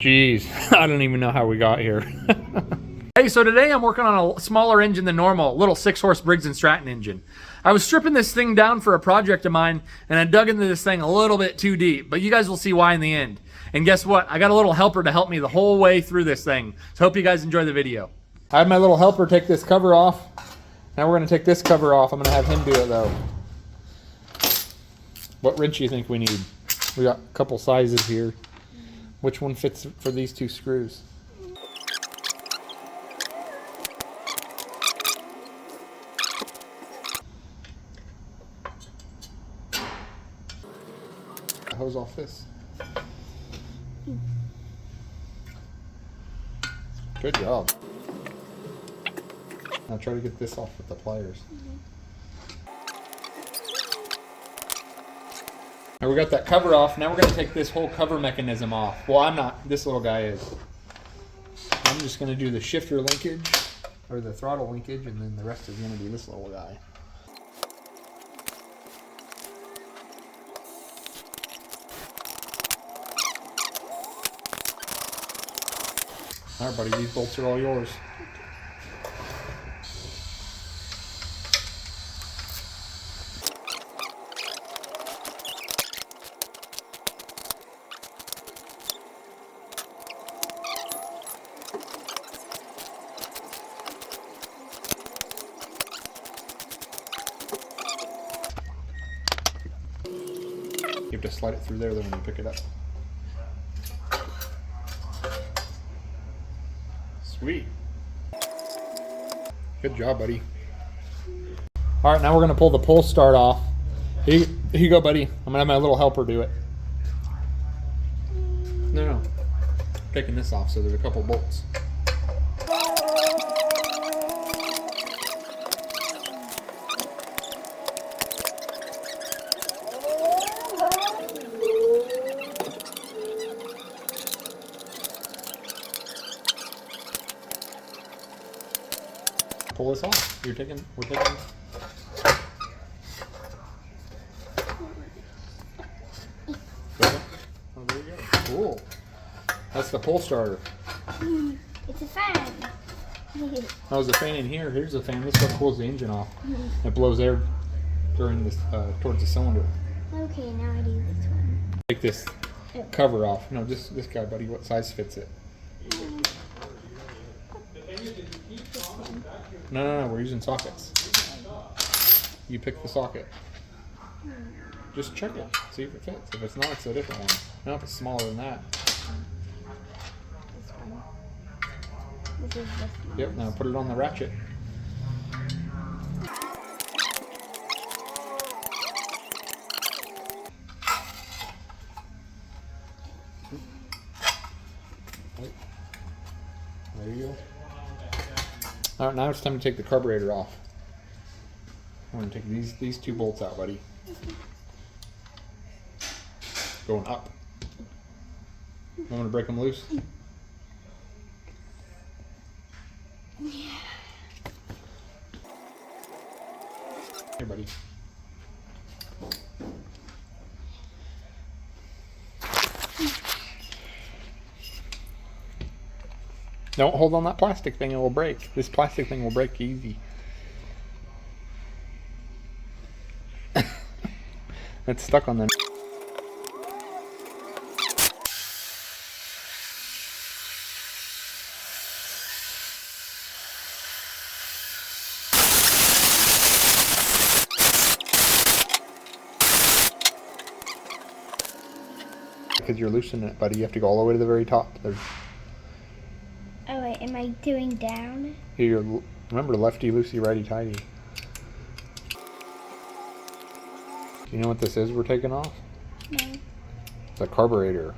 Jeez, I don't even know how we got here. Hey, so today I'm working on a smaller engine than normal, little 6-horse Briggs Stratton engine. I was stripping this thing down for a project of mine, and I dug into this thing a little bit too deep, but you guys will see why in the end. And guess what? I got a little helper to help me the whole way through this thing. So hope you guys enjoy the video. I had my little helper take this cover off. Now we're gonna take this cover off. I'm gonna have him do it though. What wrench do you think we need? We got a couple sizes here. Which one fits for these two screws? Hose off this. Good job. Now try to get this off with the pliers. Now we got that cover off. Now we're going to take this whole cover mechanism off. Well, I'm not. This little guy is. I'm just going to do the shifter linkage, or the throttle linkage, and then the rest is going to be this little guy. Alright buddy, these bolts are all yours. You have to slide it through there then when you pick it up. Sweet. Good job, buddy. All right, now we're gonna pull the pull start off. Here you go, buddy. I'm gonna have my little helper do it. No. Taking this off, so there's a couple bolts. Pull this off. We're taking. Oh, there you go. Cool. That's the pull starter. It's a fan. Oh, there's a fan in here. Here's a fan. This stuff cools the engine off. It blows air during this towards the cylinder. Okay, now I do this one. Take this cover off. No, just this guy, buddy. What size fits it? No, we're using sockets. You pick the socket. Just check it, see if it fits. If it's not, it's a different one. No, if it's smaller than that. This one. This is this one. Yep, now put it on the ratchet. There you go. Alright, now it's time to take the carburetor off. I'm going to take these two bolts out, buddy. Going up. I'm going to break them loose. Here, buddy. Don't hold on that plastic thing, it will break. This plastic thing will break easy. It's stuck on them. Because you're loosening it, buddy. You have to go all the way to the very top. There's Oh wait, am I doing down? Here, remember lefty loosey, righty tighty. Do you know what this is we're taking off? No. It's a carburetor.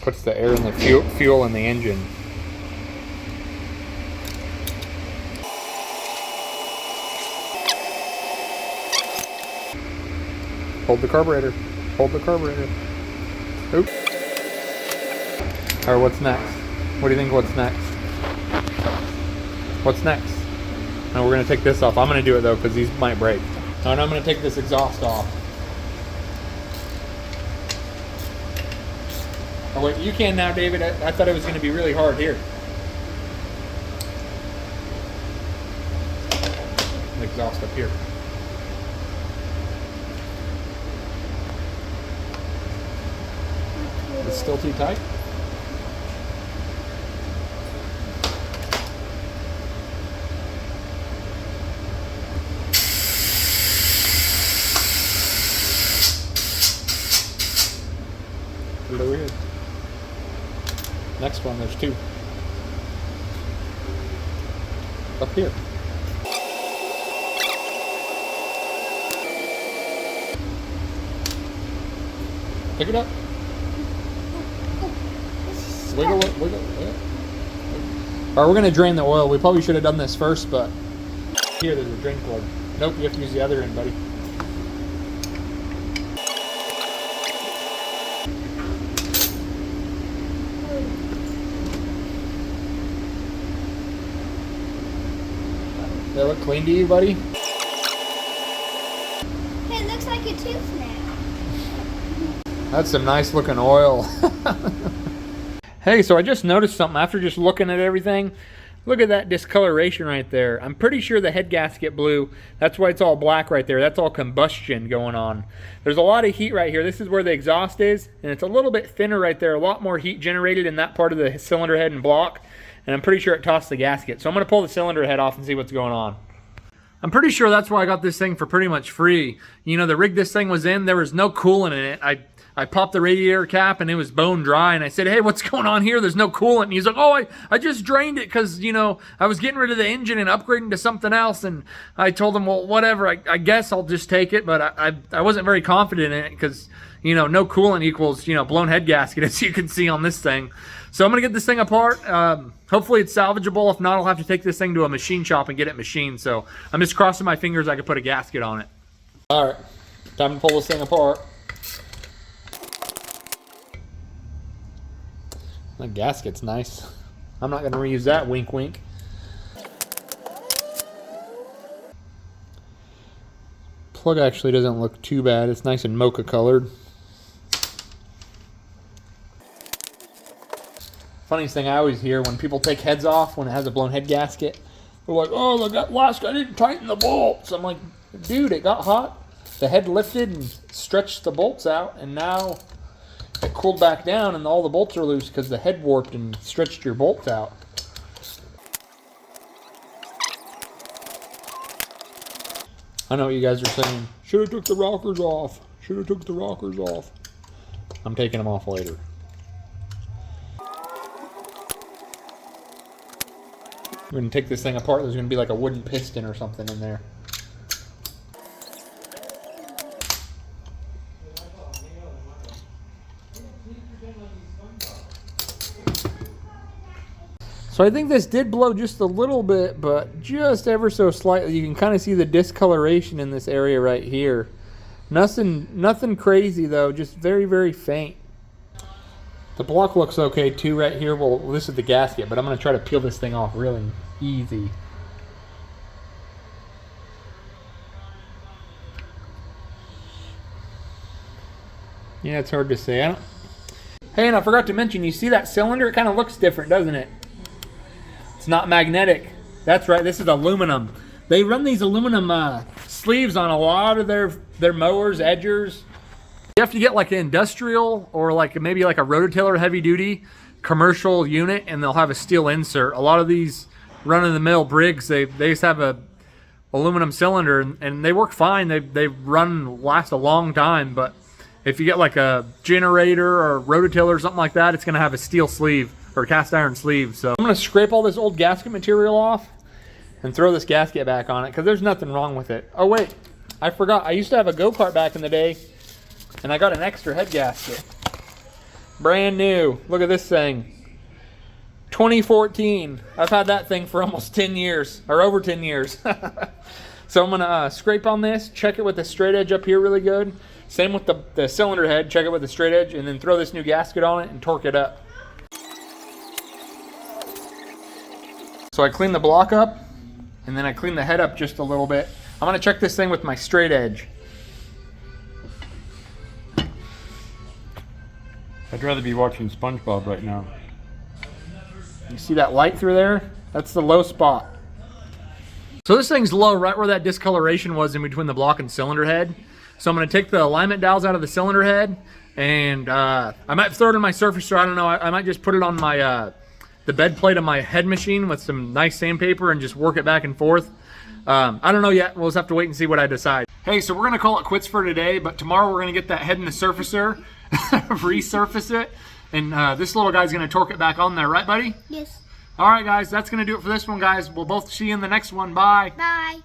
Puts the air in the fuel in the engine. Hold the carburetor. Hold the carburetor. Oops. Alright, what's next? What do you think what's next? What's next? Now we're going to take this off. I'm going to do it though because these might break. Now I'm going to take this exhaust off. Oh wait, you can now, David. I thought it was going to be really hard here. The exhaust up here. It's still too tight? Put it over here. Next one, there's two. Up here. Pick it up. Wiggle it, wiggle it. Alright, we're going to drain the oil. We probably should have done this first, but here, there's a drain plug. Nope, you have to use the other end, buddy. Does that look clean to you, buddy? Hey, it looks like a tooth now. That's some nice looking oil. Hey, so I just noticed something after just looking at everything. Look at that discoloration right there. I'm pretty sure the head gasket blew. That's why it's all black right there. That's all combustion going on. There's a lot of heat right here. This is where the exhaust is, and it's a little bit thinner right there. A lot more heat generated in that part of the cylinder head and block, and I'm pretty sure it tossed the gasket. So I'm going to pull the cylinder head off and see what's going on. I'm pretty sure that's why I got this thing for pretty much free. You know, the rig this thing was in, there was no coolant in it. I popped the radiator cap and it was bone dry, and I said, hey, what's going on here? There's no coolant. And he's like, oh, I just drained it because, you know, I was getting rid of the engine and upgrading to something else. And I told him, well, whatever, I guess I'll just take it. But I wasn't very confident in it because, you know, no coolant equals, you know, blown head gasket, as you can see on this thing. So I'm going to get this thing apart. Hopefully it's salvageable. If not, I'll have to take this thing to a machine shop and get it machined. So I'm just crossing my fingers I could put a gasket on it. All right, time to pull this thing apart. That gasket's nice. I'm not going to reuse that, wink wink. Plug actually doesn't look too bad. It's nice and mocha colored. Funniest thing I always hear when people take heads off when it has a blown head gasket, they're like, oh, the last guy didn't tighten the bolts. I'm like, dude, it got hot. The head lifted and stretched the bolts out, and now it cooled back down and all the bolts are loose because the head warped and stretched your bolts out. I know what you guys are saying. Should have took the rockers off. Should have took the rockers off. I'm taking them off later. We're going to take this thing apart. There's going to be like a wooden piston or something in there. So I think this did blow just a little bit, but just ever so slightly. You can kind of see the discoloration in this area right here. Nothing crazy though, just very, very faint. The block looks okay too right here. Well, this is the gasket, but I'm going to try to peel this thing off really easy. Yeah, it's hard to say. Hey, and I forgot to mention, you see that cylinder? It kind of looks different, doesn't it? It's not magnetic. That's right, this is aluminum. They run these aluminum sleeves on a lot of their mowers, edgers. You have to get like an industrial or like maybe like a rototiller heavy duty commercial unit, and they'll have a steel insert. A lot of these run-of-the-mill Briggs, they just have a aluminum cylinder, and they work fine. They last a long time, but if you get like a generator or rototiller or something like that, it's gonna have a steel sleeve or cast iron sleeve. So I'm gonna scrape all this old gasket material off and throw this gasket back on it because there's nothing wrong with it. Oh wait, I forgot. I used to have a go-kart back in the day, and I got an extra head gasket. Brand new. Look at this thing. 2014. I've had that thing for almost 10 years, or over 10 years. So I'm gonna scrape on this, check it with the straight edge up here really good. Same with the cylinder head, check it with the straight edge, and then throw this new gasket on it and torque it up. So I clean the block up, and then I clean the head up just a little bit. I'm gonna check this thing with my straight edge. I'd rather be watching SpongeBob right now. You see that light through there? That's the low spot. So this thing's low right where that discoloration was in between the block and cylinder head. So I'm going to take the alignment dowels out of the cylinder head, and I might throw it in my surfacer. I don't know. I might just put it on my the bed plate of my head machine with some nice sandpaper and just work it back and forth. I don't know yet. We'll just have to wait and see what I decide. Hey, so we're going to call it quits for today, but tomorrow we're going to get that head in the surfacer, resurface it, and this little guy's going to torque it back on there. Right, buddy? Yes. All right, guys, that's going to do it for this one, guys. We'll both see you in the next one. Bye. Bye.